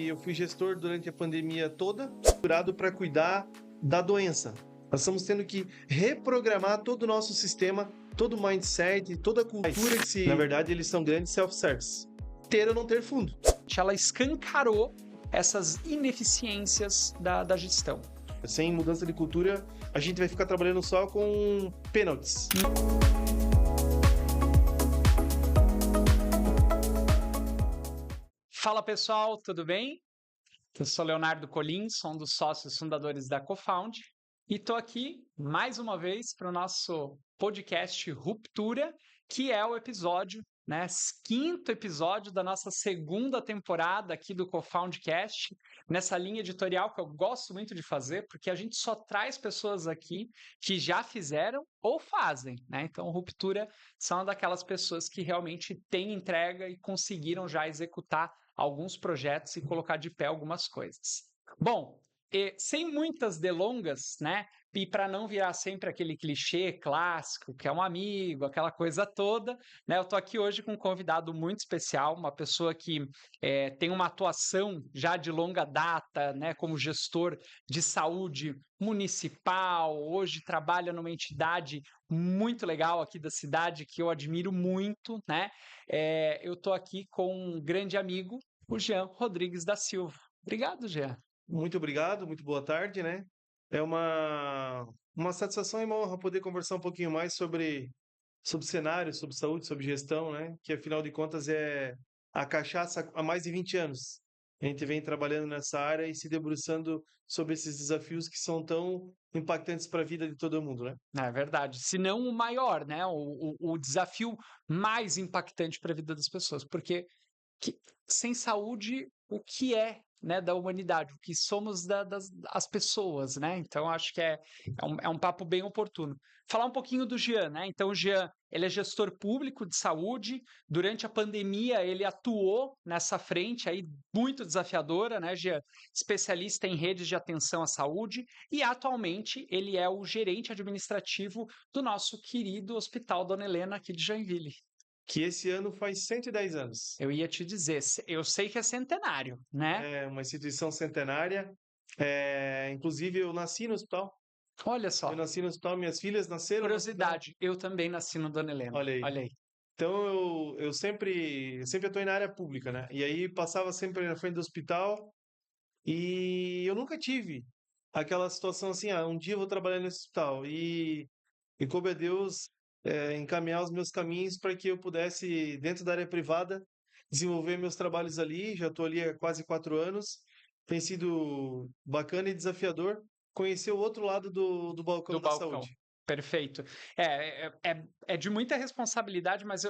eu fui gestor durante a pandemia toda, curado para cuidar da doença. Nós estamos tendo que reprogramar todo o nosso sistema, todo o mindset, toda a cultura que se... Na verdade, eles são grandes self-service. Ter ou não ter fundo. Ela escancarou essas ineficiências da gestão. Sem mudança de cultura, a gente vai ficar trabalhando só com pênaltis. Fala pessoal, tudo bem? Eu sou Leonardo Colim, sou um dos sócios fundadores da Cofound e estou aqui mais uma vez para o nosso podcast Ruptura, que é o episódio, quinto episódio da nossa segunda temporada aqui do Cofoundcast, nessa linha editorial que eu gosto muito de fazer, porque a gente só traz pessoas aqui que já fizeram ou fazem, né? Então, Ruptura são daquelas pessoas que realmente têm entrega e conseguiram já executar alguns projetos e colocar de pé algumas coisas. Bom, sem muitas delongas, né? E para não virar sempre aquele clichê clássico, que é um amigo, aquela coisa toda, né? Eu estou aqui hoje com um convidado muito especial, uma pessoa que tem uma atuação já de longa data, né? Como gestor de saúde municipal, hoje trabalha numa entidade muito legal aqui da cidade, que eu admiro muito, né? Eu estou aqui com um grande amigo, o Jean Rodrigues da Silva. Obrigado, Jean. Muito obrigado, muito boa tarde, né? É uma satisfação e uma honra poder conversar um pouquinho mais sobre cenário, sobre saúde, sobre gestão, né? Que afinal de contas é a cachaça há mais de 20 anos. A gente vem trabalhando nessa área e se debruçando sobre esses desafios que são tão impactantes para a vida de todo mundo, né? É verdade. Se não o maior, né? O desafio mais impactante para a vida das pessoas. Porque sem saúde, o que é, né, da humanidade? O que somos das pessoas, né? Então, acho que é um papo bem oportuno. Falar um pouquinho do Jean, né? Então, o Jean, ele é gestor público de saúde. Durante a pandemia, ele atuou nessa frente aí muito desafiadora, né, Jean? Especialista em redes de atenção à saúde e, atualmente, ele é o gerente administrativo do nosso querido Hospital Dona Helena aqui de Joinville. Que esse ano faz 110 anos. Eu ia te dizer, eu sei que é centenário, né? É uma instituição centenária. Inclusive, eu nasci no hospital. Olha Eu só, nasci no hospital, minhas filhas nasceram no hospital. curiosidade, eu também nasci no Dona Helena. Olha aí. Olha aí. Então eu sempre atuei na área pública, né? E aí passava sempre na frente do hospital e eu nunca tive aquela situação assim, um dia eu vou trabalhar nesse hospital e coube a Deus encaminhar os meus caminhos para que eu pudesse, dentro da área privada, desenvolver meus trabalhos ali. Já estou ali há quase 4 anos. Tem sido bacana e desafiador conhecer o outro lado do balcão Do da balcão. saúde. Perfeito. É de muita responsabilidade, mas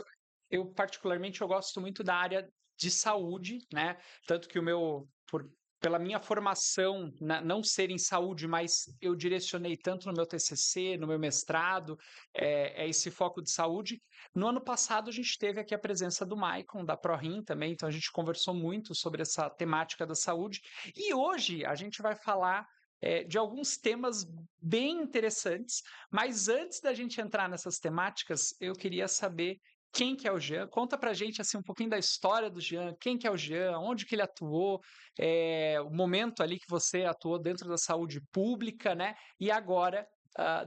eu particularmente eu gosto muito da área de saúde, né? Tanto que pela minha formação, não ser em saúde, mas eu direcionei tanto no meu TCC, no meu mestrado, esse foco de saúde. No ano passado, a gente teve aqui a presença do Maicon, da ProRim também, então a gente conversou muito sobre essa temática da saúde. E hoje a gente vai falar de alguns temas bem interessantes, mas antes da gente entrar nessas temáticas, eu queria saber quem que é o Jean. Conta pra gente assim, um pouquinho da história do Jean, quem que é o Jean, onde que ele atuou, o momento ali que você atuou dentro da saúde pública, né? E agora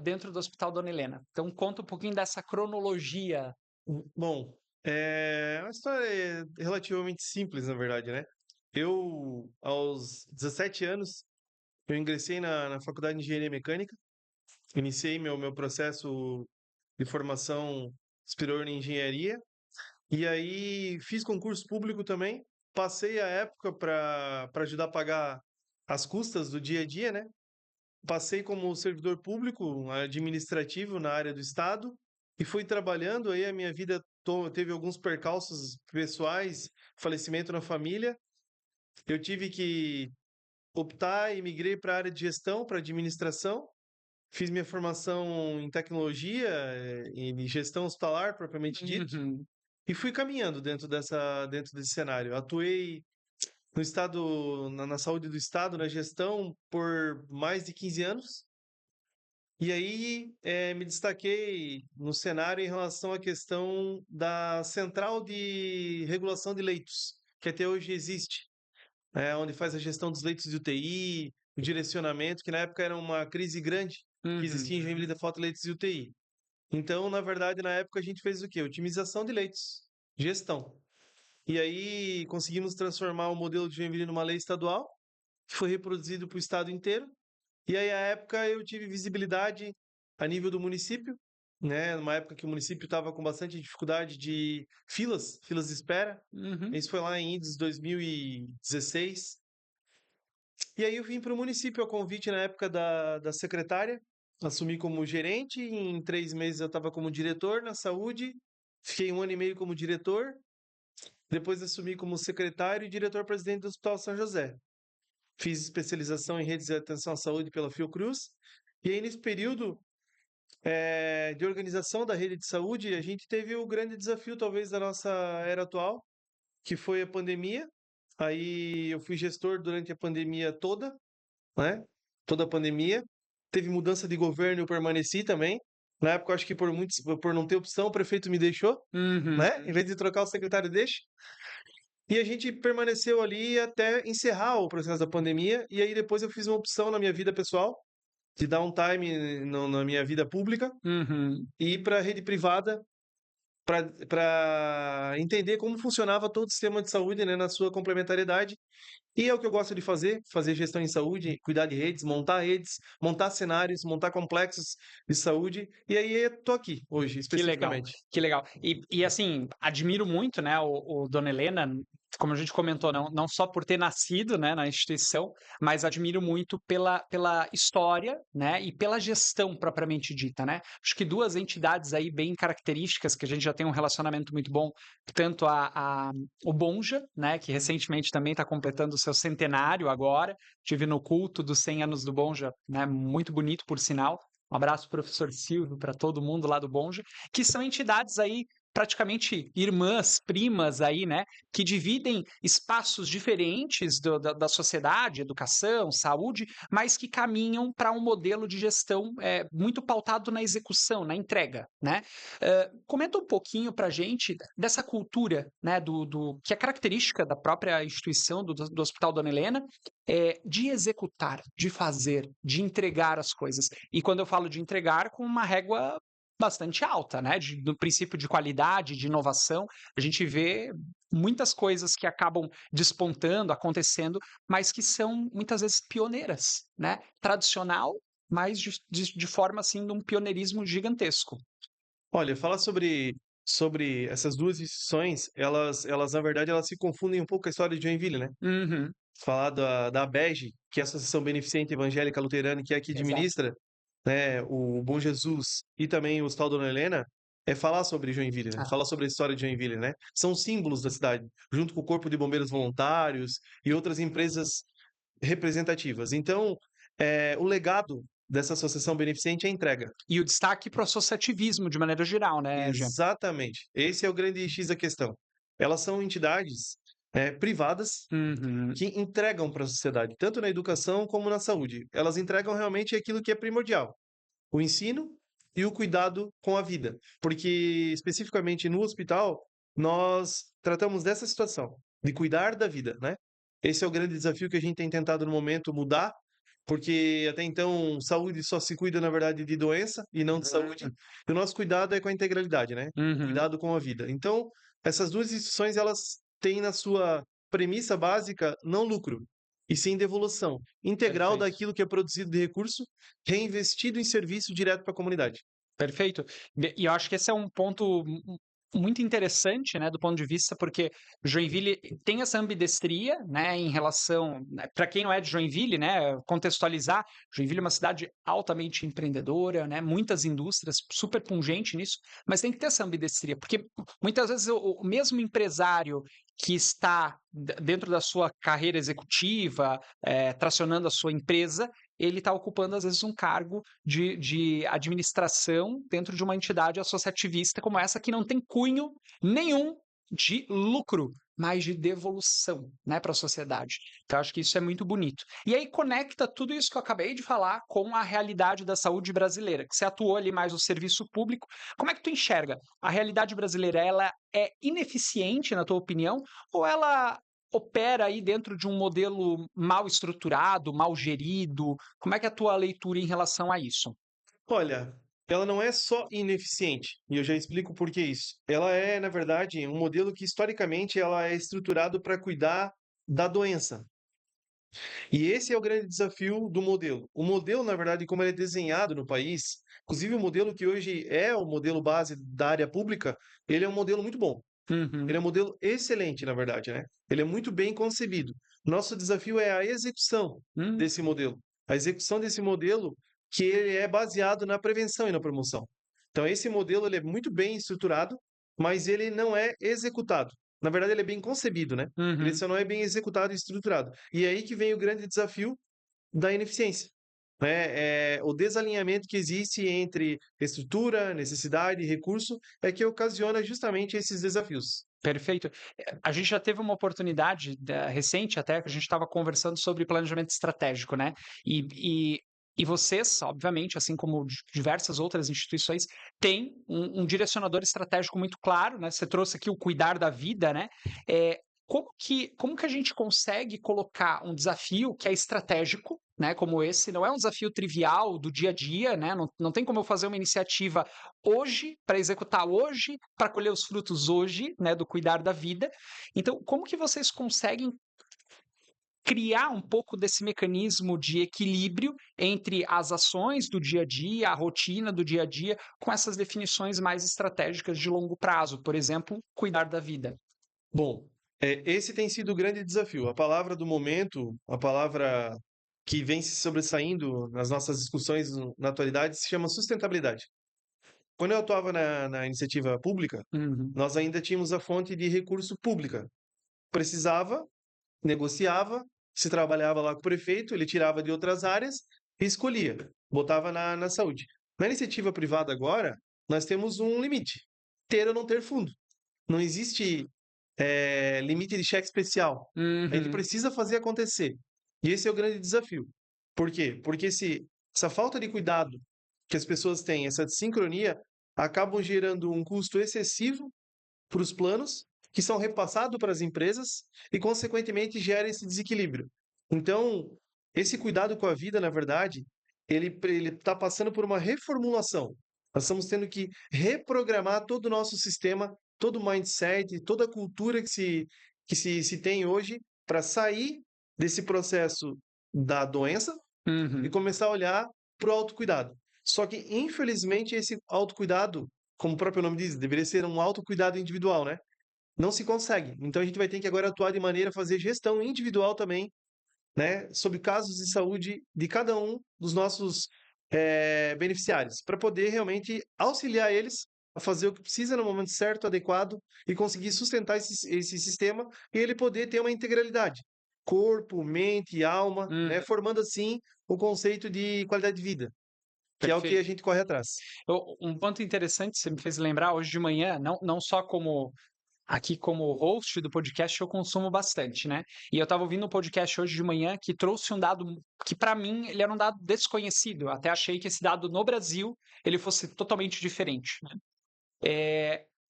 dentro do Hospital Dona Helena. Então conta um pouquinho dessa cronologia. Bom, é uma história relativamente simples, na verdade, né? Eu, aos 17 anos, eu ingressei na Faculdade de Engenharia Mecânica, iniciei meu processo de formação superior em engenharia, e aí fiz concurso público também, passei a época para ajudar a pagar as custas do dia a dia, né? Passei como servidor público administrativo na área do Estado e fui trabalhando. Aí a minha vida teve alguns percalços pessoais, falecimento na família. Eu tive que optar e migrei para a área de gestão, para administração. Fiz minha formação em tecnologia, em gestão hospitalar, propriamente dito, Uhum. e fui caminhando dentro desse cenário. Atuei no estado, na saúde do estado, na gestão, por mais de 15 anos. E aí me destaquei no cenário em relação à questão da central de regulação de leitos, que até hoje existe. onde faz a gestão dos leitos de UTI, o direcionamento, que na época era uma crise grande que Uhum. existia em Joinville da falta de leitos de UTI. Então, na verdade, na época a gente fez o quê? Otimização de leitos, gestão. E aí conseguimos transformar o modelo de Joinville numa lei estadual, que foi reproduzido para o estado inteiro. E aí, à época, eu tive visibilidade a nível do município, né? Numa época que o município estava com bastante dificuldade de filas de espera. Uhum. Isso foi lá em idos 2016. E aí eu vim para o município a convite na época da secretária, assumi como gerente, em 3 meses eu estava como diretor na saúde, fiquei 1 ano e meio como diretor, depois assumi como secretário e diretor-presidente do Hospital São José. Fiz especialização em redes de atenção à saúde pela Fiocruz, e aí nesse período de organização da rede de saúde, a gente teve o grande desafio talvez da nossa era atual, que foi a pandemia. Aí eu fui gestor durante a pandemia toda, né? Toda a pandemia. Teve mudança de governo, eu permaneci também. Na época, eu acho que por não ter opção, o prefeito me deixou, Uhum. né? Em vez de trocar o secretário, deixa. E a gente permaneceu ali até encerrar o processo da pandemia. E aí depois eu fiz uma opção na minha vida pessoal, de dar um time na minha vida pública Uhum. e ir para a rede privada para entender como funcionava todo o sistema de saúde, né, na sua complementariedade. E é o que eu gosto de fazer gestão em saúde, cuidar de redes, montar cenários, montar complexos de saúde. E aí eu tô aqui hoje, Que legal, especificamente. que legal. E assim, admiro muito, né, o Dona Helena, como a gente comentou, não só por ter nascido, né, na instituição, mas admiro muito pela história, né, e pela gestão propriamente dita, né. Acho que duas entidades aí bem características, que a gente já tem um relacionamento muito bom, tanto o Bonja, né, que recentemente também está completando o seu centenário agora, tive no culto dos 100 anos do Bonja, né, muito bonito, por sinal. Um abraço, professor Silvio, para todo mundo lá do Bonja, que são entidades aí praticamente irmãs, primas aí, né, que dividem espaços diferentes da sociedade, educação, saúde, mas que caminham para um modelo de gestão muito pautado na execução, na entrega, né? Comenta um pouquinho para a gente dessa cultura, né, que é característica da própria instituição do Hospital Dona Helena, de executar, de fazer, de entregar as coisas. E quando eu falo de entregar, com uma régua bastante alta, né? Do princípio de qualidade, de inovação, a gente vê muitas coisas que acabam despontando, acontecendo, mas que são muitas vezes pioneiras, né? Tradicional, mas de forma assim de um pioneirismo gigantesco. Olha, falar sobre essas duas instituições, elas na verdade, elas se confundem um pouco com a história de Joinville, né? Uhum, Falar da ABEG, que é a Associação Beneficente Evangélica Luterana, que é a que exato. administra, né, o Bom Jesus e também o Hospital Dona Helena, é falar sobre Joinville, né? Ah, Falar sobre a história de Joinville, né? São símbolos da cidade, junto com o Corpo de Bombeiros Voluntários e outras empresas representativas. Então, o legado dessa associação beneficente é a entrega. e o destaque para o associativismo de maneira geral, né, Jean? Exatamente. Esse é o grande X da questão. Elas são entidades privadas Uhum, que entregam para a sociedade, tanto na educação como na saúde. Elas entregam realmente aquilo que é primordial: o ensino e o cuidado com a vida. Porque, especificamente no hospital, nós tratamos dessa situação, de cuidar da vida, né? Esse é o grande desafio que a gente tem tentado no momento mudar, porque até então saúde só se cuida, na verdade, de doença e não de saúde. E o nosso cuidado é com a integralidade, né? uhum, Cuidado com a vida. Então, essas duas instituições, elas têm na sua premissa básica não lucro, e sim devolução integral perfeito. daquilo que é produzido de recurso reinvestido em serviço direto para a comunidade. Perfeito. E eu acho que esse é um ponto muito interessante, né, do ponto de vista, porque Joinville tem essa ambidestria, né, em relação, para quem não é de Joinville, né, contextualizar, Joinville é uma cidade altamente empreendedora, né, muitas indústrias, super pungente nisso, mas tem que ter essa ambidestria, porque muitas vezes o mesmo empresário que está dentro da sua carreira executiva, tracionando a sua empresa, ele está ocupando, às vezes, um cargo de administração dentro de uma entidade associativista como essa, que não tem cunho nenhum de lucro, mas de devolução, né, para a sociedade. Então, acho que isso é muito bonito. E aí conecta tudo isso que eu acabei de falar com a realidade da saúde brasileira, que você atuou ali mais no serviço público. Como é que tu enxerga? A realidade brasileira, ela é ineficiente, na tua opinião, ou ela opera aí dentro de um modelo mal estruturado, mal gerido? Como é que é a tua leitura em relação a isso? Olha, ela não é só ineficiente, e eu já explico por que isso. Ela é, na verdade, um modelo que historicamente ela é estruturado para cuidar da doença. E esse é o grande desafio do modelo. O modelo, na verdade, como ele é desenhado no país, inclusive o modelo que hoje é o modelo base da área pública, ele é um modelo muito bom. Ele é Uhum, um modelo excelente, na verdade, né? Ele é muito bem concebido. Nosso desafio é a execução hum, desse modelo. A execução desse modelo que ele é baseado na prevenção e na promoção. Então, esse modelo ele é muito bem estruturado, mas ele não é executado. Na verdade, ele é bem concebido, né? Ele uhum. só não é bem executado e estruturado. E é aí que vem o grande desafio da ineficiência. Né? O desalinhamento que existe entre estrutura, necessidade e recurso é que ocasiona justamente esses desafios. Perfeito. A gente já teve uma oportunidade recente até que a gente estava conversando sobre planejamento estratégico, né? E, e, e vocês, obviamente, assim como diversas outras instituições, têm um direcionador estratégico muito claro, né? Você trouxe aqui o cuidar da vida, né? Como que a gente consegue colocar um desafio que é estratégico, né? Como esse, não é um desafio trivial do dia a dia, né? Não tem como eu fazer uma iniciativa hoje, para executar hoje, para colher os frutos hoje, né, do cuidar da vida. Então, como que vocês conseguem criar um pouco desse mecanismo de equilíbrio entre as ações do dia a dia, a rotina do dia a dia, com essas definições mais estratégicas de longo prazo, por exemplo, cuidar da vida? Bom, esse tem sido o grande desafio. A palavra do momento, a palavra que vem se sobressaindo nas nossas discussões na atualidade se chama sustentabilidade. Quando eu atuava na iniciativa pública, Uhum, nós ainda tínhamos a fonte de recurso pública. Precisava, negociava, se trabalhava lá com o prefeito, ele tirava de outras áreas e escolhia, botava na saúde. Na iniciativa privada agora, nós temos um limite, ter ou não ter fundo. Não existe limite de cheque especial. A gente uhum, precisa fazer acontecer. E esse é o grande desafio. Por quê? Porque essa falta de cuidado que as pessoas têm, essa sincronia, acabam gerando um custo excessivo para os planos, que são repassados para as empresas e, consequentemente, gera esse desequilíbrio. Então, esse cuidado com a vida, na verdade, ele está passando por uma reformulação. Nós estamos tendo que reprogramar todo o nosso sistema, todo o mindset, toda a cultura que se tem hoje para sair desse processo da doença e uhum. começar a olhar para o autocuidado. Só que, infelizmente, esse autocuidado, como o próprio nome diz, deveria ser um autocuidado individual, né? Não se consegue. Então a gente vai ter que agora atuar de maneira a fazer gestão individual também, né? Sobre casos de saúde de cada um dos nossos beneficiários, para poder realmente auxiliar eles a fazer o que precisa no momento certo, adequado, e conseguir sustentar esse sistema e ele poder ter uma integralidade. Corpo, mente e alma, né? Uhum, Formando assim o conceito de qualidade de vida, que é o que a perfeito. gente corre atrás. Um ponto interessante, você me fez lembrar hoje de manhã, não só como aqui como host do podcast eu consumo bastante, né? E eu estava ouvindo um podcast hoje de manhã que trouxe um dado que para mim ele era um dado desconhecido. Eu até achei que esse dado no Brasil ele fosse totalmente diferente, né?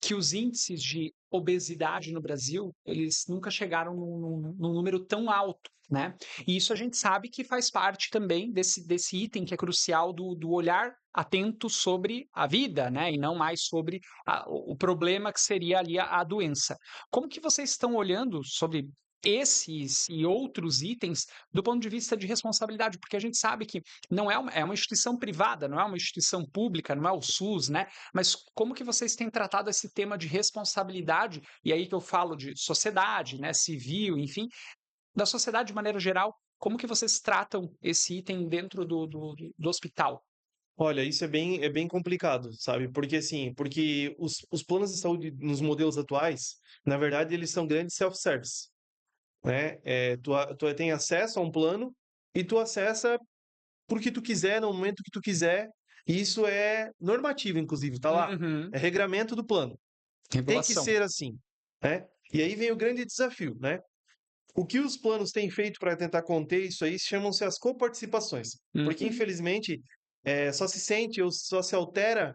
Que os índices de obesidade no Brasil, eles nunca chegaram num número tão alto, né? E isso a gente sabe que faz parte também desse item que é crucial do olhar atento sobre a vida, né? E não mais sobre o problema que seria ali a doença. Como que vocês estão olhando sobre esses e outros itens do ponto de vista de responsabilidade? Porque a gente sabe que não é uma instituição privada, não é uma instituição pública, não é o SUS, né? Mas como que vocês têm tratado esse tema de responsabilidade? E aí que eu falo de sociedade, né, civil, enfim, da sociedade de maneira geral, como que vocês tratam esse item dentro do hospital? Olha, isso é bem complicado, sabe? Porque assim, porque os planos de saúde nos modelos atuais, na verdade, eles são grandes self-service, né? Tu tem acesso a um plano e tu acessa porque tu quiser, no momento que tu quiser, e isso é normativo, inclusive, tá lá. Uhum. É regramento do plano. Tem que Regulação. ser assim, né? E aí vem o grande desafio, né? O que os planos têm feito para tentar conter isso aí chamam-se as coparticipações. Porque, Uhum. infelizmente, só se sente ou só se altera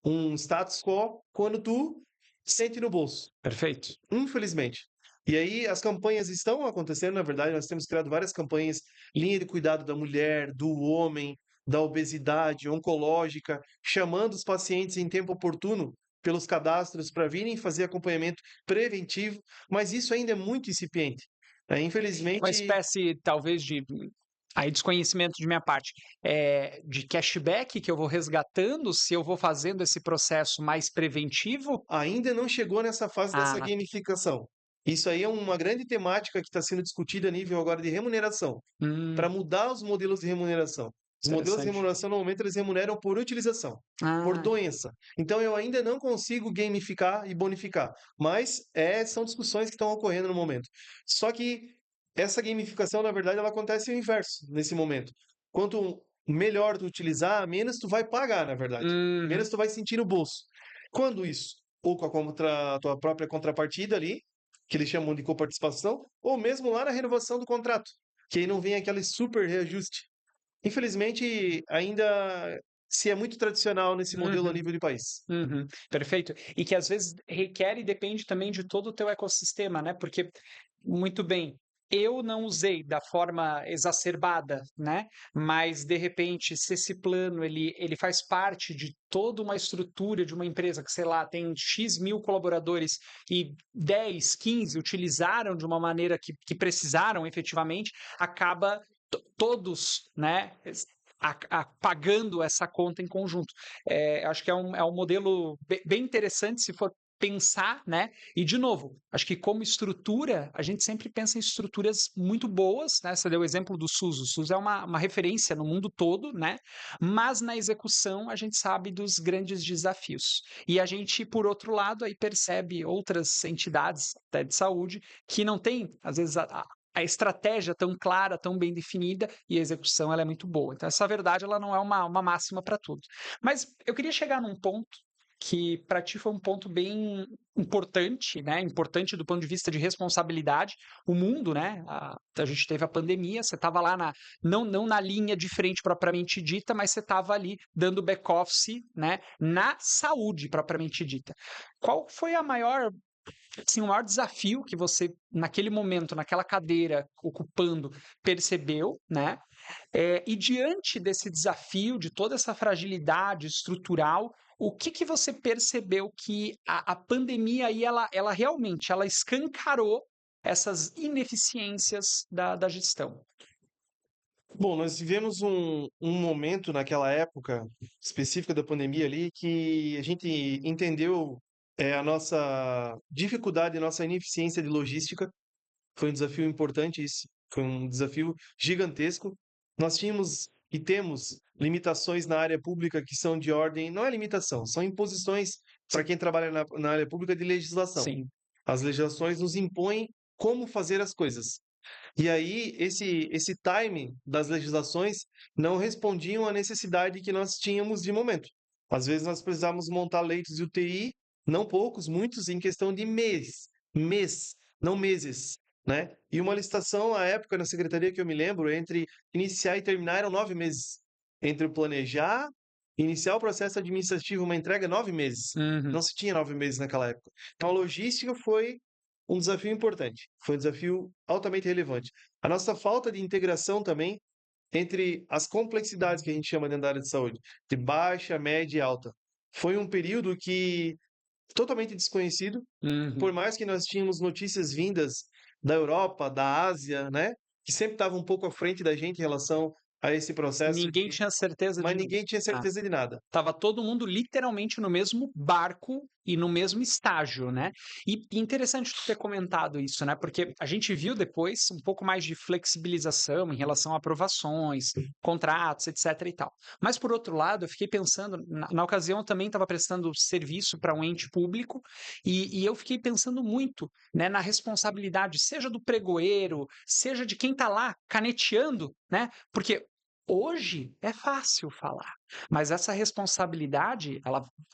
um status quo quando tu sente no bolso. Perfeito. Infelizmente. E aí as campanhas estão acontecendo, na verdade, nós temos criado várias campanhas, linha de cuidado da mulher, do homem, da obesidade oncológica, chamando os pacientes em tempo oportuno pelos cadastros para virem fazer acompanhamento preventivo, mas isso ainda é muito incipiente. Uma Infelizmente, espécie, talvez, de aí desconhecimento de minha parte, de cashback que eu vou resgatando se eu vou fazendo esse processo mais preventivo? ainda não chegou nessa fase dessa Ah, gamificação. Isso aí é uma grande temática que está sendo discutida a nível agora de remuneração, para mudar os modelos de remuneração. Os modelos de interessante. remuneração, no momento, eles remuneram por utilização, por Ah, doença. Então, eu ainda não consigo gamificar e bonificar, mas são discussões que estão ocorrendo no momento. Só que essa gamificação, na verdade, ela acontece o inverso nesse momento. Quanto melhor tu utilizar, menos tu vai pagar, na verdade. uhum. Menos tu vai sentir no bolso. Quando isso? Ou com a tua própria contrapartida ali, que eles chamam de coparticipação, ou mesmo lá na renovação do contrato, que aí não vem aquele super reajuste. Infelizmente, ainda se é muito tradicional nesse modelo a Uhum. nível de país. Uhum, perfeito. E que às vezes requer e depende também de todo o teu ecossistema, né? Porque, muito bem, eu não usei da forma exacerbada, né? Mas de repente, se esse plano ele faz parte de toda uma estrutura de uma empresa que, sei lá, tem X mil colaboradores e 10, 15 utilizaram de uma maneira que precisaram efetivamente, acaba todos, né? Pagando essa conta em conjunto. Acho que é um modelo bem interessante se for pensar, né? E de novo, acho que como estrutura, a gente sempre pensa em estruturas muito boas, né? Você deu o exemplo do SUS. O SUS é uma referência no mundo todo, né? Mas na execução a gente sabe dos grandes desafios. E a gente, por outro lado, aí percebe outras entidades até de saúde que não têm, às vezes, a estratégia tão clara, tão bem definida e a execução ela é muito boa. Então, essa verdade ela não é uma máxima para tudo. Mas eu queria chegar num ponto que para ti foi um ponto bem importante, né? Importante do ponto de vista de responsabilidade. O mundo, né? A gente teve a pandemia, você estava lá não na linha de frente propriamente dita, mas você estava ali dando back-office, né? Na saúde propriamente dita. Qual foi a maior assim, o maior desafio que você, naquele momento, naquela cadeira, ocupando, percebeu, né? E diante desse desafio, de toda essa fragilidade estrutural, o que você percebeu que a pandemia aí, ela realmente, ela escancarou essas ineficiências da gestão? Bom, nós vivemos um momento naquela época específica da pandemia ali que a gente entendeu a nossa dificuldade, a nossa ineficiência de logística. Foi um desafio importante isso, foi um desafio gigantesco. Nós tínhamos e temos limitações na área pública que são de ordem, não é limitação, são imposições para quem trabalha na área pública de legislação. Sim. As legislações nos impõem como fazer as coisas. E aí, esse timing das legislações não respondiam à necessidade que nós tínhamos de momento. Às vezes nós precisávamos montar leitos de UTI, não poucos, muitos, em questão de mês, não meses, né? E uma licitação, à época, na secretaria que eu me lembro, entre iniciar e terminar eram 9 meses. Entre o planejar, iniciar o processo administrativo, uma entrega, 9 meses. Uhum. Não se tinha 9 meses naquela época. Então a logística foi um desafio importante, foi um desafio altamente relevante. A nossa falta de integração também entre as complexidades que a gente chama dentro da área de saúde, de baixa, média e alta. Foi um período que totalmente desconhecido, Uhum. por mais que nós tínhamos notícias vindas da Europa, da Ásia, né, que sempre estavam um pouco à frente da gente em relação a esse processo Ninguém de, tinha certeza mas de. ninguém tinha Ah. certeza de nada. Tava todo mundo literalmente no mesmo barco e no mesmo estágio, né? E interessante tu ter comentado isso, né? Porque a gente viu depois um pouco mais de flexibilização em relação a aprovações, contratos, etc e tal. Mas por outro lado, eu fiquei pensando, na ocasião eu também estava prestando serviço para um ente público e eu fiquei pensando muito, né, na responsabilidade, seja do pregoeiro, seja de quem está lá caneteando, né? Porque Hoje é fácil falar, mas essa responsabilidade,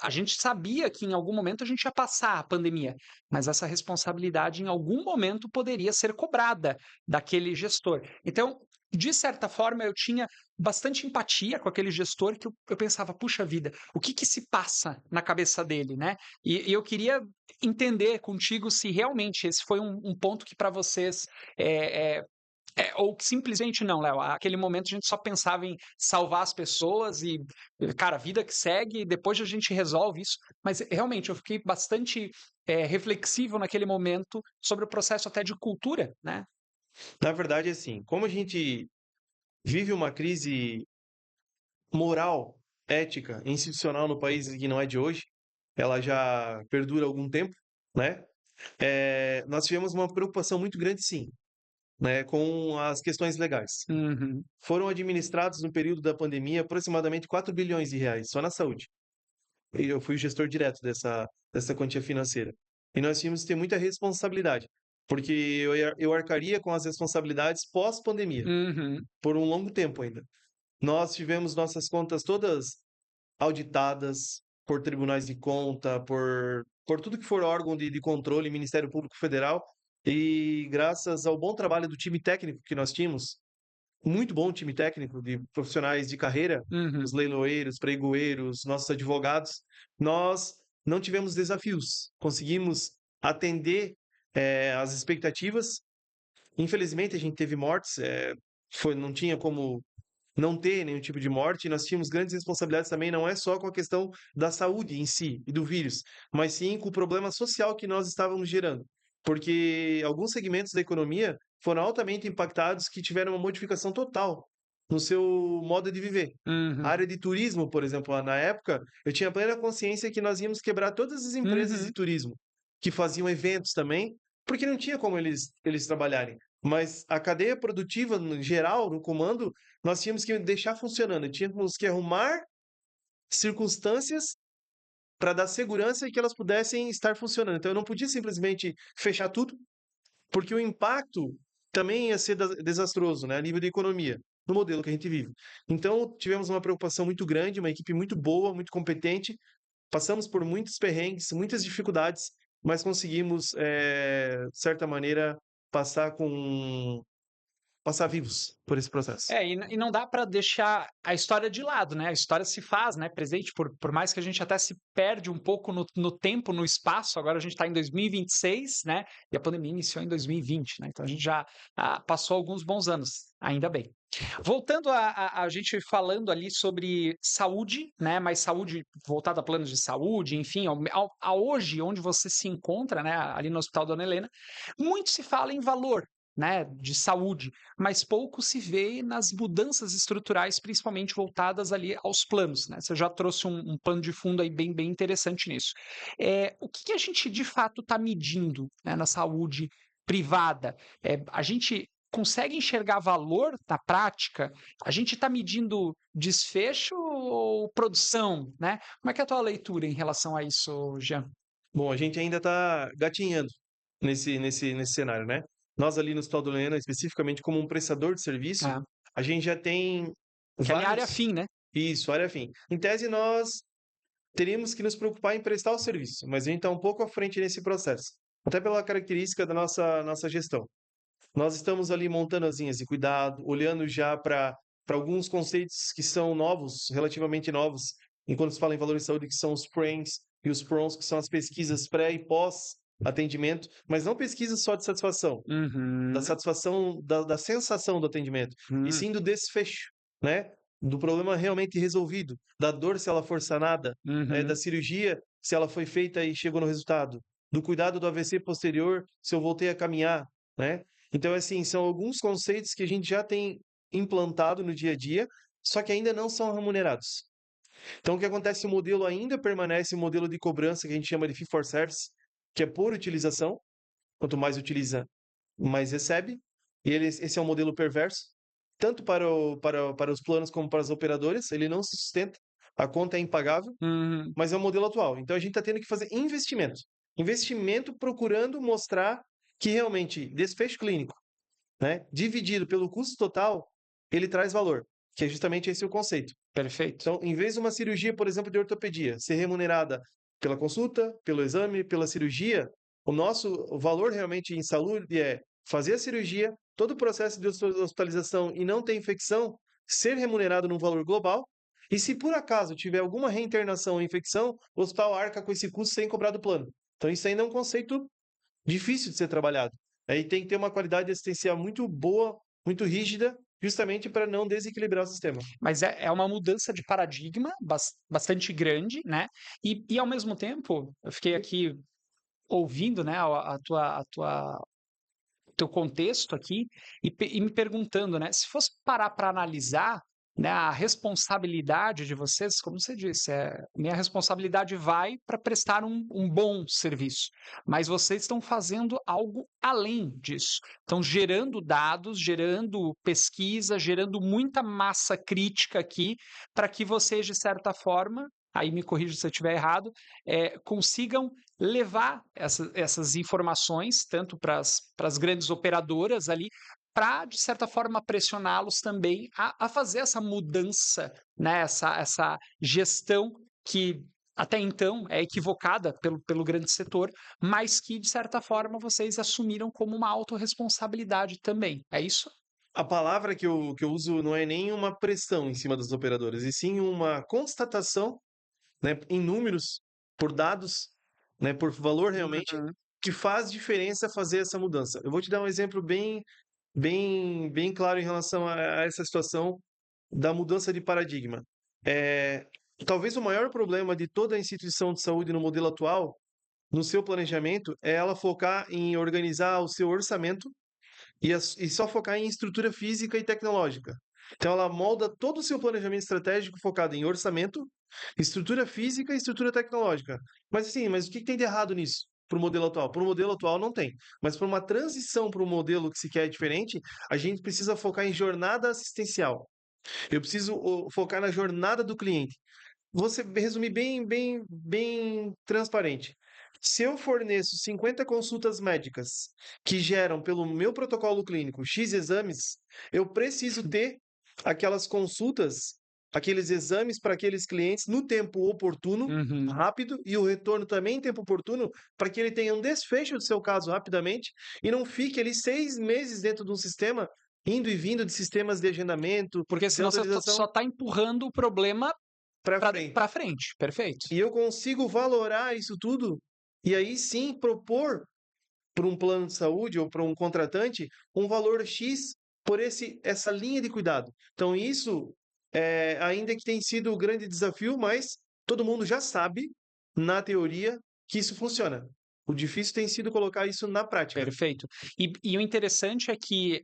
a gente sabia que em algum momento a gente ia passar a pandemia, mas essa responsabilidade em algum momento poderia ser cobrada daquele gestor. Então, de certa forma, eu tinha bastante empatia com aquele gestor que eu pensava, puxa vida, o que que se passa na cabeça dele, né? E eu queria entender contigo se realmente esse foi um ponto que para vocês é, ou simplesmente não, Léo. Aquele momento a gente só pensava em salvar as pessoas e, cara, vida que segue, depois a gente resolve isso. Mas realmente eu fiquei bastante reflexivo naquele momento sobre o processo até de cultura, né? Na verdade, assim, como a gente vive uma crise moral, ética, institucional no país que não é de hoje, ela já perdura há algum tempo, né? Nós tivemos uma preocupação muito grande, sim, né, com as questões legais. Uhum. Foram administrados no período da pandemia aproximadamente 4 bilhões de reais só na saúde. E eu fui o gestor direto dessa quantia financeira. E nós tínhamos que ter muita responsabilidade, porque eu arcaria com as responsabilidades pós-pandemia, Uhum. por um longo tempo ainda. Nós tivemos nossas contas todas auditadas por tribunais de conta, por tudo que for órgão de controle, Ministério Público Federal, e graças ao bom trabalho do time técnico que nós tínhamos, muito bom time técnico de profissionais de carreira, os Uhum. leiloeiros, pregoeiros, nossos advogados, nós não tivemos desafios, conseguimos atender as expectativas. Infelizmente, a gente teve mortes, não tinha como não ter nenhum tipo de morte, e nós tínhamos grandes responsabilidades também, não é só com a questão da saúde em si e do vírus, mas sim com o problema social que nós estávamos gerando. Porque alguns segmentos da economia foram altamente impactados que tiveram uma modificação total no seu modo de viver. A Uhum. área de turismo, por exemplo, na época, eu tinha plena consciência que nós íamos quebrar todas as empresas de Uhum. turismo que faziam eventos também, porque não tinha como eles trabalharem. Mas a cadeia produtiva, no geral, no comando, nós tínhamos que deixar funcionando, tínhamos que arrumar circunstâncias para dar segurança e que elas pudessem estar funcionando. Então, eu não podia simplesmente fechar tudo, porque o impacto também ia ser desastroso, né, a nível de economia, no modelo que a gente vive. Então, tivemos uma preocupação muito grande, uma equipe muito boa, muito competente, passamos por muitos perrengues, muitas dificuldades, mas conseguimos, de certa maneira, passar vivos por esse processo. E não dá para deixar a história de lado, né? A história se faz, né, presente, por mais que a gente até se perde um pouco no tempo, no espaço. Agora a gente está em 2026, né? E a pandemia iniciou em 2020, né? Então a gente já passou alguns bons anos, ainda bem. Voltando a gente falando ali sobre saúde, né? Mas saúde voltada a planos de saúde, enfim, a hoje, onde você se encontra, né? Ali no Hospital Dona Helena, muito se fala em valor, né, de saúde, mas pouco se vê nas mudanças estruturais, principalmente voltadas ali aos planos, né? Você já trouxe um pano de fundo aí bem interessante nisso. O que que a gente de fato está medindo, né, na saúde privada? A gente consegue enxergar valor na prática? A gente está medindo desfecho ou produção, né? Como é que é a tua leitura em relação a isso, Jean? Bom, a gente ainda está gatinhando nesse cenário, né? Nós ali no Hospital do Lena, especificamente como um prestador de serviço, Ah, a gente já tem que ali é a área vários. fim, né? Isso, área fim. Em tese, nós teríamos que nos preocupar em prestar o serviço, mas a gente está um pouco à frente nesse processo, até pela característica da nossa gestão. Nós estamos ali montando as linhas de cuidado, olhando já para alguns conceitos que são novos, relativamente novos, enquanto se fala em valor de saúde, que são os PRAMs e os PRONs, que são as pesquisas pré e pós atendimento, mas não pesquisas só de satisfação, da Uhum. satisfação, da sensação do atendimento, e Hum. sim do desfecho, né? Do problema realmente resolvido, da dor se ela for sanada, da Uhum. cirurgia se ela foi feita e chegou no resultado, do cuidado do AVC posterior se eu voltei a caminhar, né? Então, assim, são alguns conceitos que a gente já tem implantado no dia a dia, só que ainda não são remunerados. Então, o que acontece? O modelo ainda permanece o modelo de cobrança que a gente chama de fee for service, que é por utilização. Quanto mais utiliza, mais recebe. E esse é um modelo perverso, tanto para os planos como para as operadoras. Ele não se sustenta, a conta é impagável, Uhum. mas é o modelo atual. Então a gente está tendo que fazer investimento. Investimento procurando mostrar que realmente desfecho clínico, né, dividido pelo custo total, ele traz valor. que é justamente esse o conceito. Perfeito. Então, em vez de uma cirurgia, por exemplo, de ortopedia, ser remunerada pela consulta, pelo exame, pela cirurgia, o nosso valor realmente em saúde é fazer a cirurgia, todo o processo de hospitalização e não ter infecção, ser remunerado num valor global. E se por acaso tiver alguma reinternação ou infecção, o hospital arca com esse custo sem cobrar do plano. Então, isso ainda é um conceito difícil de ser trabalhado. Aí tem que ter uma qualidade assistencial muito boa, muito rígida, justamente para não desequilibrar o sistema. Mas é uma mudança de paradigma bastante grande, né? E ao mesmo tempo, eu fiquei aqui ouvindo, né, teu contexto aqui e me perguntando, né, se fosse parar para analisar, né, a responsabilidade de vocês, como você disse, minha responsabilidade vai para prestar um bom serviço, mas vocês estão fazendo algo além disso. Estão gerando dados, gerando pesquisa, gerando muita massa crítica aqui para que vocês, de certa forma, aí me corrija se eu estiver errado, consigam levar essas informações tanto para as grandes operadoras ali, para, de certa forma, pressioná-los também a fazer essa mudança, né? Essa gestão que até então é equivocada pelo grande setor, mas que, de certa forma, vocês assumiram como uma autorresponsabilidade também. É isso? A palavra que eu uso não é nem uma pressão em cima das operadoras, e sim uma constatação, né, em números, por dados, né, por valor realmente, Uhum. que faz diferença fazer essa mudança. Eu vou te dar um exemplo bem claro em relação a essa situação da mudança de paradigma. É, talvez o maior problema de toda a instituição de saúde no modelo atual, no seu planejamento, é ela focar em organizar o seu orçamento e só focar em estrutura física e tecnológica. Então, ela molda todo o seu planejamento estratégico focado em orçamento, estrutura física e estrutura tecnológica. Mas assim, mas o que tem de errado nisso? Para o modelo atual? Para o modelo atual não tem. Mas para uma transição para um modelo que se quer diferente, a gente precisa focar em jornada assistencial. Eu preciso focar na jornada do cliente. Você resumir bem transparente. Se eu forneço 50 consultas médicas que geram pelo meu protocolo clínico X exames, eu preciso ter aquelas consultas, aqueles exames para aqueles clientes no tempo oportuno, Uhum. rápido, e o retorno também em tempo oportuno, para que ele tenha um desfecho do seu caso rapidamente e não fique ali 6 meses dentro de um sistema, indo e vindo de sistemas de agendamento, Porque de senão você só autorização está empurrando o problema para frente. para frente. Perfeito. E eu consigo valorar isso tudo e aí sim propor para um plano de saúde ou para um contratante um valor X por essa linha de cuidado. Então isso ainda que tem sido o grande desafio, mas todo mundo já sabe na teoria que isso funciona. O difícil tem sido colocar isso na prática. Perfeito. E o interessante é que,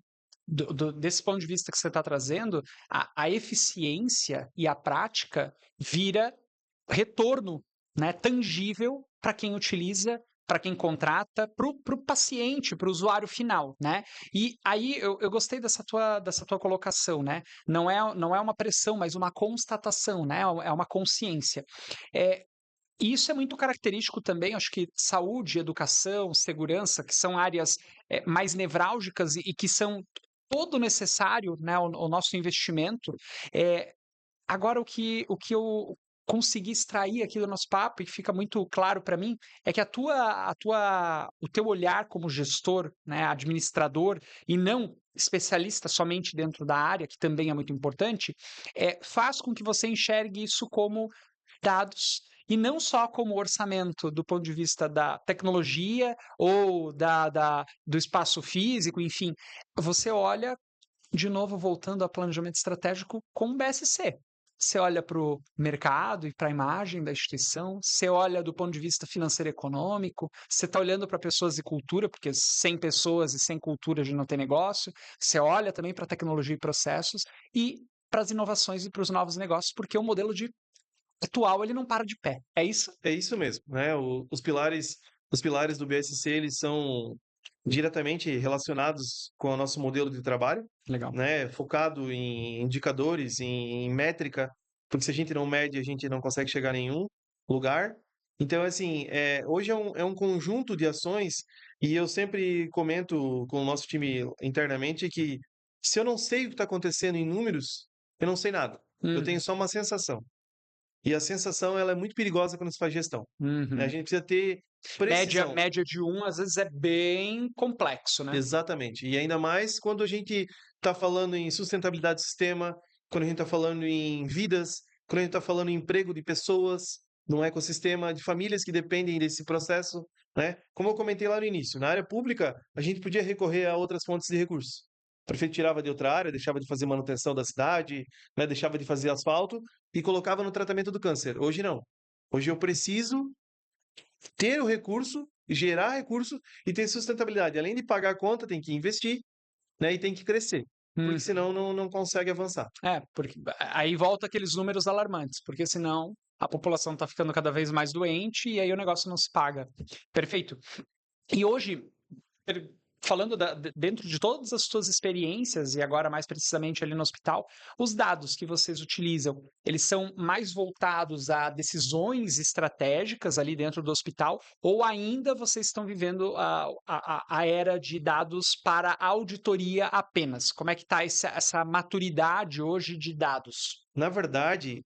desse ponto de vista que você está trazendo, a eficiência e a prática vira retorno, né, tangível para quem utiliza, para quem contrata, para o paciente, para o usuário final, né? E aí eu gostei dessa tua colocação, né? Não é uma pressão, mas uma constatação, né? É uma consciência. É, e isso é muito característico também, acho que saúde, educação, segurança, que são áreas mais nevrálgicas e que são todo necessário, né, o nosso investimento. É, agora, o que eu consegui extrair aqui do nosso papo e que fica muito claro para mim é que o teu olhar como gestor, né, administrador e não especialista somente dentro da área, que também é muito importante, faz com que você enxergue isso como dados e não só como orçamento do ponto de vista da tecnologia ou do espaço físico, enfim. Você olha, de novo, voltando ao planejamento estratégico com o BSC. Você olha para o mercado e para a imagem da instituição, você olha do ponto de vista financeiro e econômico, você está olhando para pessoas e cultura, porque sem pessoas e sem cultura a gente não tem negócio, você olha também para tecnologia e processos e para as inovações e para os novos negócios, porque o modelo atual ele não para de pé. É isso? É isso mesmo, né? Os pilares do BSC, eles são diretamente relacionados com o nosso modelo de trabalho, Legal. né? Focado em indicadores, em métrica, porque se a gente não mede, a gente não consegue chegar a nenhum lugar. Então, assim, hoje é um conjunto de ações, e eu sempre comento com o nosso time internamente que se eu não sei o que está acontecendo em números, eu não sei nada. Eu tenho Uhum, só uma sensação. E a sensação, ela é muito perigosa quando se faz gestão, né? A uhum. gente precisa ter Média, precisão. média de um, às vezes, é bem complexo, né? Exatamente. E ainda mais quando a gente está falando em sustentabilidade do sistema, quando a gente está falando em vidas, quando a gente está falando em emprego de pessoas, num ecossistema de famílias que dependem desse processo, né? Como eu comentei lá no início, na área pública, a gente podia recorrer a outras fontes de recursos. O prefeito tirava de outra área, deixava de fazer manutenção da cidade, né? Deixava de fazer asfalto e colocava no tratamento do câncer. Hoje não. Hoje eu preciso ter o recurso, gerar recurso e ter sustentabilidade. Além de pagar a conta, tem que investir, né? E tem que crescer, porque Uhum. senão não consegue avançar. É, porque aí volta aqueles números alarmantes, porque senão a população está ficando cada vez mais doente e aí o negócio não se paga. Perfeito. E hoje, per- falando dentro de todas as suas experiências, e agora mais precisamente ali no hospital, os dados que vocês utilizam, eles são mais voltados a decisões estratégicas ali dentro do hospital, ou ainda vocês estão vivendo a era de dados para auditoria apenas? Como é que está essa maturidade hoje de dados? Na verdade,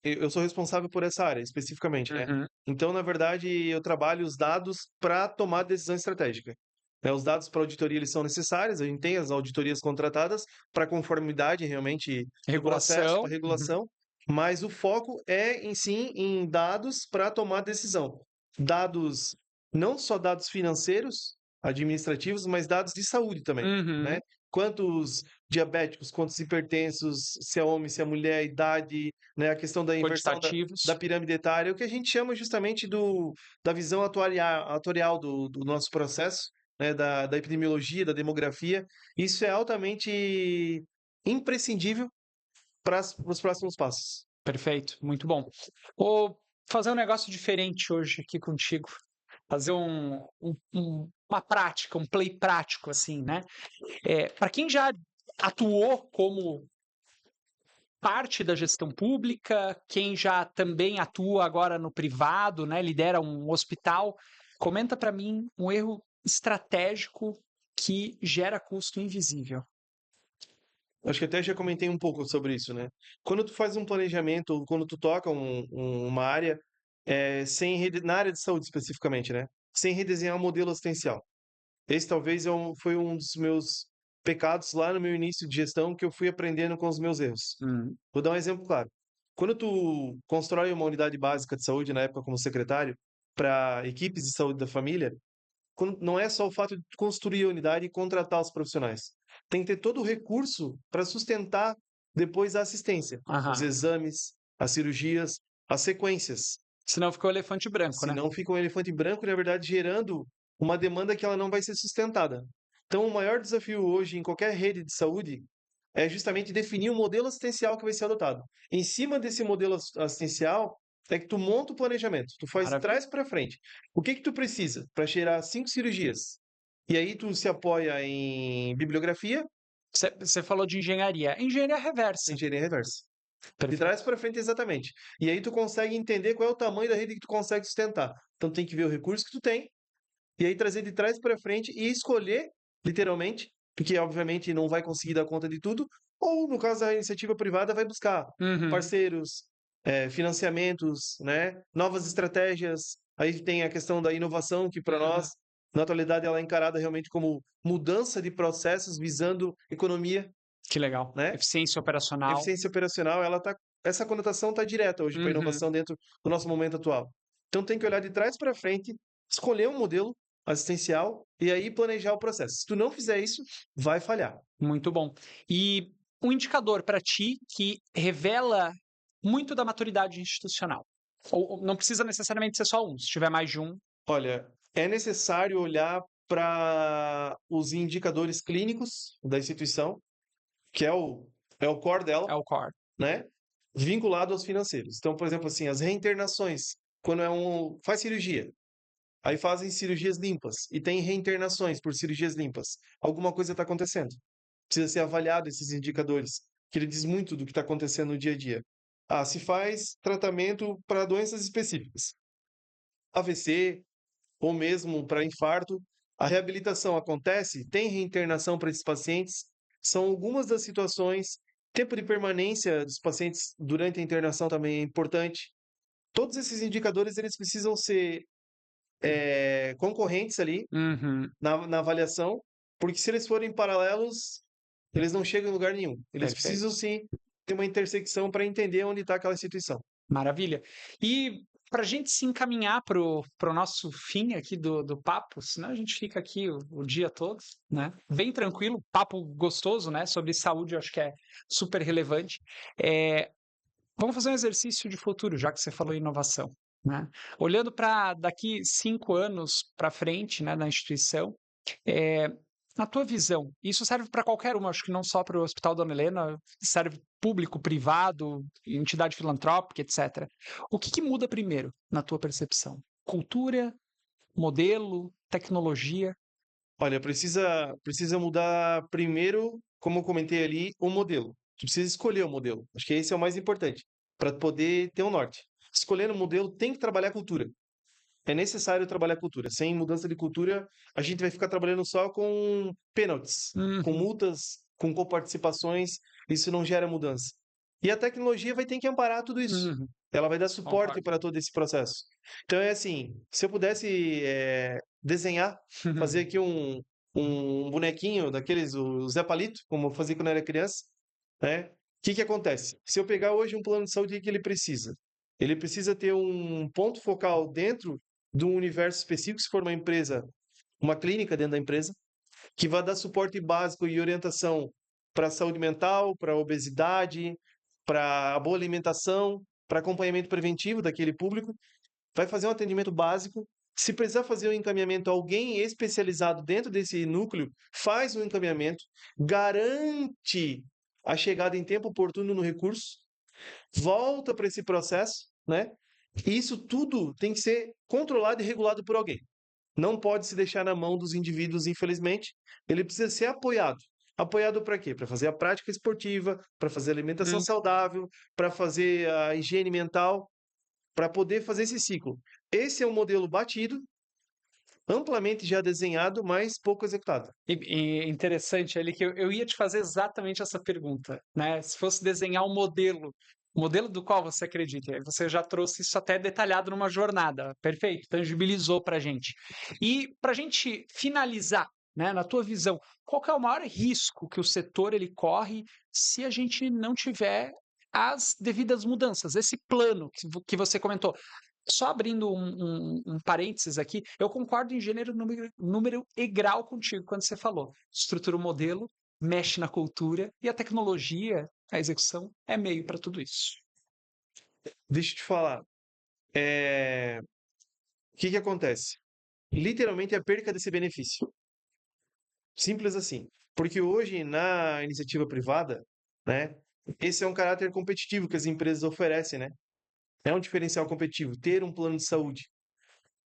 eu sou responsável por essa área, especificamente, né? Uhum. Então, na verdade, eu trabalho os dados para tomar decisão estratégica. Né? Os dados para auditoria eles são necessários, a gente tem as auditorias contratadas para conformidade realmente do processo, Regulação. para Uhum. regulação, mas o foco é, em si, em dados para tomar decisão. Dados, não só dados financeiros, administrativos, mas dados de saúde também, né? Uhum. Quantos diabéticos, quantos hipertensos, se é homem, se é mulher, a idade, né, a questão da inversão da Quantitativos. pirâmide etária, o que a gente chama justamente da visão atuarial do nosso processo, né, da epidemiologia, da demografia. Isso é altamente imprescindível para os próximos passos. Perfeito, muito bom. Vou fazer um negócio diferente hoje aqui contigo. Fazer uma prática, um play prático, assim, né? Para quem já atuou como parte da gestão pública, quem já também atua agora no privado, né? Lidera um hospital, comenta para mim um erro estratégico que gera custo invisível. Acho que até já comentei um pouco sobre isso, né? Quando tu faz um planejamento, ou quando tu toca uma área, na área de saúde especificamente, né? Sem redesenhar o modelo assistencial. Esse talvez foi um dos meus pecados lá no meu início de gestão que eu fui aprendendo com os meus erros. Hum. Vou dar um exemplo claro. Quando tu constrói uma unidade básica de saúde, na época como secretário, para equipes de saúde da família, não é só o fato de construir a unidade e contratar os profissionais. Tem que ter todo o recurso para sustentar depois a assistência, os Aham. exames, as cirurgias, as sequências. Senão ficou elefante branco, né? Senão fica um elefante branco, na verdade, gerando uma demanda que ela não vai ser sustentada. Então, o maior desafio hoje em qualquer rede de saúde é justamente definir o modelo assistencial que vai ser adotado. Em cima desse modelo assistencial, é que tu monta o planejamento, tu faz de Maravilha. trás para frente. O que que tu precisa para gerar 5 cirurgias? E aí tu se apoia em bibliografia, Você falou de engenharia. Engenharia reversa. engenharia reversa. De Perfeito. trás para frente, exatamente. E aí tu consegue entender qual é o tamanho da rede que tu consegue sustentar. Então tem que ver o recurso que tu tem, e aí trazer de trás para frente e escolher, literalmente, porque obviamente não vai conseguir dar conta de tudo, ou no caso da iniciativa privada, vai buscar Uhum. parceiros, financiamentos, né? Novas estratégias. Aí tem a questão da inovação, que para Uhum. nós, na atualidade, ela é encarada realmente como mudança de processos visando economia, Que legal. né? Eficiência operacional. Eficiência operacional, essa conotação está direta hoje para a Uhum. inovação dentro do nosso momento atual. Então tem que olhar de trás para frente, escolher um modelo assistencial e aí planejar o processo. Se tu não fizer isso, vai falhar. Muito bom. E um indicador para ti que revela muito da maturidade institucional. Ou não precisa necessariamente ser só um. Se tiver mais de um, Olha, é necessário olhar para os indicadores clínicos da instituição, que é o core é dela, o core. né? Vinculado aos financeiros. Então, por exemplo, assim, as reinternações, quando faz cirurgia, aí fazem cirurgias limpas e tem reinternações por cirurgias limpas. Alguma coisa está acontecendo. Precisa ser avaliado esses indicadores, que ele diz muito do que está acontecendo no dia a dia. Ah, se faz tratamento para doenças específicas, AVC ou mesmo para infarto, a reabilitação acontece, tem reinternação para esses pacientes. São algumas das situações Tempo de permanência dos pacientes durante a internação também é importante. Todos esses indicadores eles precisam ser concorrentes ali Uhum, na avaliação, porque se eles forem paralelos, eles não chegam em lugar nenhum. Eles precisam perfeito. sim ter uma intersecção para entender onde está aquela instituição. Maravilha. E para a gente se encaminhar para o nosso fim aqui do papo, senão a gente fica aqui o dia todo, né? Bem tranquilo, papo gostoso, né? Sobre saúde, eu acho que é super relevante. É, vamos fazer um exercício de futuro, já que você falou em inovação, né? Olhando para daqui 5 anos para frente, né, na instituição, é, na tua visão, isso serve para qualquer uma, acho que não só para o Hospital Dona Helena, serve público, privado, entidade filantrópica, etc. O que muda primeiro, na tua percepção? Cultura, modelo, tecnologia? Olha, precisa mudar primeiro, como eu comentei ali, o modelo. Tu precisa escolher o modelo. Acho que esse é o mais importante, para poder ter um norte. Escolhendo o modelo, tem que trabalhar a cultura. É necessário trabalhar a cultura. Sem mudança de cultura, a gente vai ficar trabalhando só com pênaltis, com Uhum, multas, com coparticipações. Isso não gera mudança. E a tecnologia vai ter que amparar tudo isso. uhum, Ela vai dar suporte concordo. para todo esse processo. Então é assim, se eu pudesse desenhar, fazer aqui um bonequinho daqueles, o Zé Palito, como eu fazia quando eu era criança, né? O que que acontece? Se eu pegar hoje um plano de saúde, o que que ele precisa? Ele precisa ter um ponto focal dentro de um universo específico, se for uma empresa, uma clínica dentro da empresa, que vai dar suporte básico e orientação para a saúde mental, para a obesidade, para a boa alimentação, para acompanhamento preventivo daquele público, vai fazer um atendimento básico. Se precisar fazer um encaminhamento, alguém especializado dentro desse núcleo faz o encaminhamento, garante a chegada em tempo oportuno no recurso, volta para esse processo, né? E isso tudo tem que ser controlado e regulado por alguém. Não pode se deixar na mão dos indivíduos, infelizmente. Ele precisa ser apoiado. Apoiado para quê? Para fazer a prática esportiva, para fazer alimentação Hum, saudável, para fazer a higiene mental, para poder fazer esse ciclo. Esse é um modelo batido, amplamente já desenhado, mas pouco executado. e interessante ali que eu ia te fazer exatamente essa pergunta, né? Se fosse desenhar um modelo, o modelo do qual você acredita, e aí você já trouxe isso até detalhado numa jornada, perfeito, tangibilizou para a gente. E para a gente finalizar, né, na tua visão, qual que é o maior risco que o setor ele corre se a gente não tiver as devidas mudanças, esse plano que você comentou? Só abrindo um parênteses aqui, eu concordo em gênero, número e grau contigo quando você falou. Estrutura o modelo, mexe na cultura e a tecnologia, a execução, é meio para tudo isso. Deixa eu te falar. O que que acontece? Literalmente é a perca desse benefício. Simples assim. Porque hoje, na iniciativa privada, né, esse é um caráter competitivo que as empresas oferecem, né? É um diferencial competitivo, ter um plano de saúde.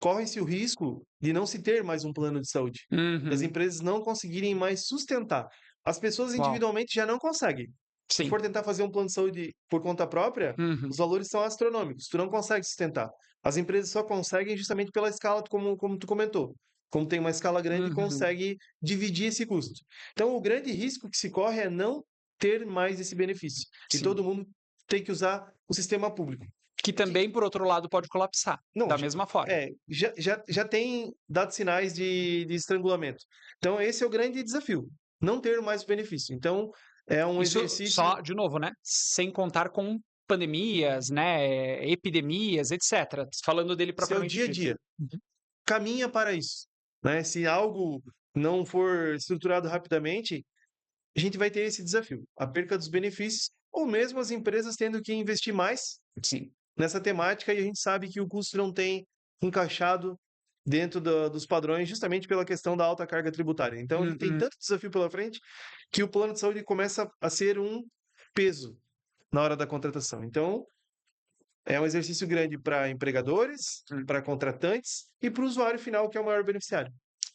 Corre-se o risco de não se ter mais um plano de saúde. Das Uhum. empresas não conseguirem mais sustentar. As pessoas Uau. individualmente já não conseguem. Se tu Sim. for tentar fazer um plano de saúde por conta própria, Uhum. os valores são astronômicos. Tu não consegue sustentar. As empresas só conseguem justamente pela escala, como tu comentou. Como tem uma escala grande, Uhum. consegue dividir esse custo. Então, o grande risco que se corre é não ter mais esse benefício. E Sim. todo mundo tem que usar o sistema público. Que Que também, por outro lado, pode colapsar, não, da mesma forma. já tem dado sinais de estrangulamento. Então, esse é o grande desafio, não ter mais o benefício. Então, é um Isso exercício, só, de novo, né? Sem contar com pandemias, né? Epidemias, etc. Falando dele esse é o propriamente dia a dito. dia. Uhum. Caminha para isso. Né? Se algo não for estruturado rapidamente, a gente vai ter esse desafio, a perca dos benefícios, ou mesmo as empresas tendo que investir mais Sim. nessa temática e a gente sabe que o custo não tem encaixado dentro dos padrões justamente pela questão da alta carga tributária. Então, a gente tem Uhum. tanto desafio pela frente que o plano de saúde começa a ser um peso na hora da contratação. Então, é um exercício grande para empregadores, Uhum. para contratantes e para o usuário final, que é o maior beneficiário.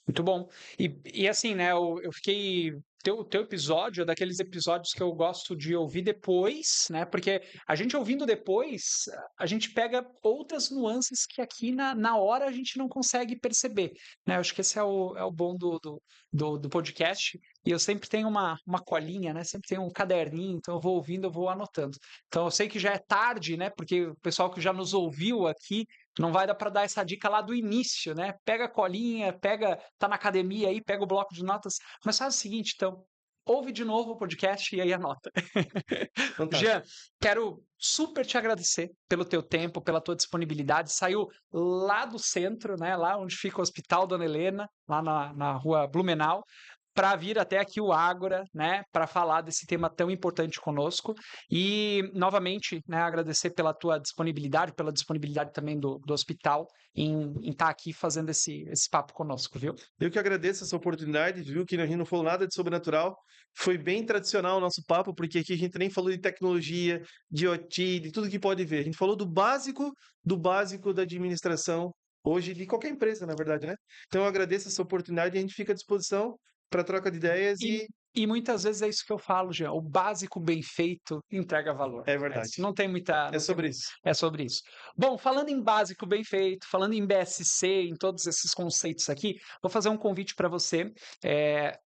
Muito bom. E assim, né? Eu fiquei teu episódio é daqueles episódios que eu gosto de ouvir depois, né? Porque a gente ouvindo depois, a gente pega outras nuances que aqui na hora a gente não consegue perceber, né? Eu acho que esse é o bom do podcast. E eu sempre tenho uma colinha, né? Sempre tenho um caderninho, então eu vou ouvindo, eu vou anotando. Então eu sei que já é tarde, né? Porque o pessoal que já nos ouviu aqui não vai dar para dar essa dica lá do início, né? Pega a colinha, tá na academia aí, pega o bloco de notas, mas faz o seguinte, então, ouve de novo o podcast e aí anota. Fantástico. Jean, quero super te agradecer pelo teu tempo, pela tua disponibilidade. Saiu lá do centro, né? Lá onde fica o Hospital Dona Helena, lá na rua Blumenau, para vir até aqui o Ágora, né, para falar desse tema tão importante conosco. E, novamente, né, agradecer pela tua disponibilidade, pela disponibilidade também do hospital em estar aqui fazendo esse papo conosco, viu? Eu que agradeço essa oportunidade, viu? Que a gente não falou nada de sobrenatural. Foi bem tradicional o nosso papo, porque aqui a gente nem falou de tecnologia, de OT, de tudo que pode ver. A gente falou do básico da administração, hoje, de qualquer empresa, na verdade, né? Então eu agradeço essa oportunidade e a gente fica à disposição para troca de ideias E muitas vezes é isso que eu falo, Jean. O básico bem feito entrega valor. é verdade. Não tem muita. É sobre isso. É sobre isso. Bom, falando em básico bem feito, falando em BSC, em todos esses conceitos aqui, vou fazer um convite para você.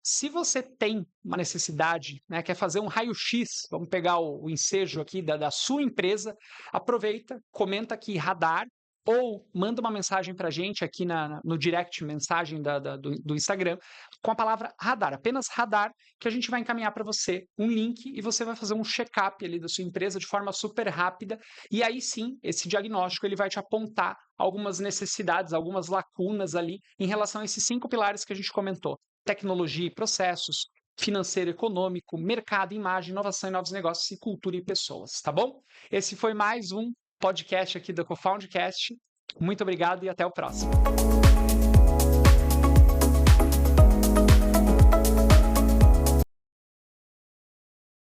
Se você tem uma necessidade, né, quer fazer um raio-x, vamos pegar o ensejo aqui da sua empresa, aproveita, comenta aqui radar, ou manda uma mensagem para a gente aqui no direct mensagem do Instagram com a palavra radar, apenas radar, que a gente vai encaminhar para você um link e você vai fazer um check-up ali da sua empresa de forma super rápida e aí sim, esse diagnóstico ele vai te apontar algumas necessidades, algumas lacunas ali em relação a esses 5 pilares que a gente comentou: tecnologia e processos, financeiro e econômico, mercado, imagem, inovação e novos negócios e cultura e pessoas, tá bom? Esse foi mais um podcast aqui do CoFoundCast. Muito obrigado e até o próximo.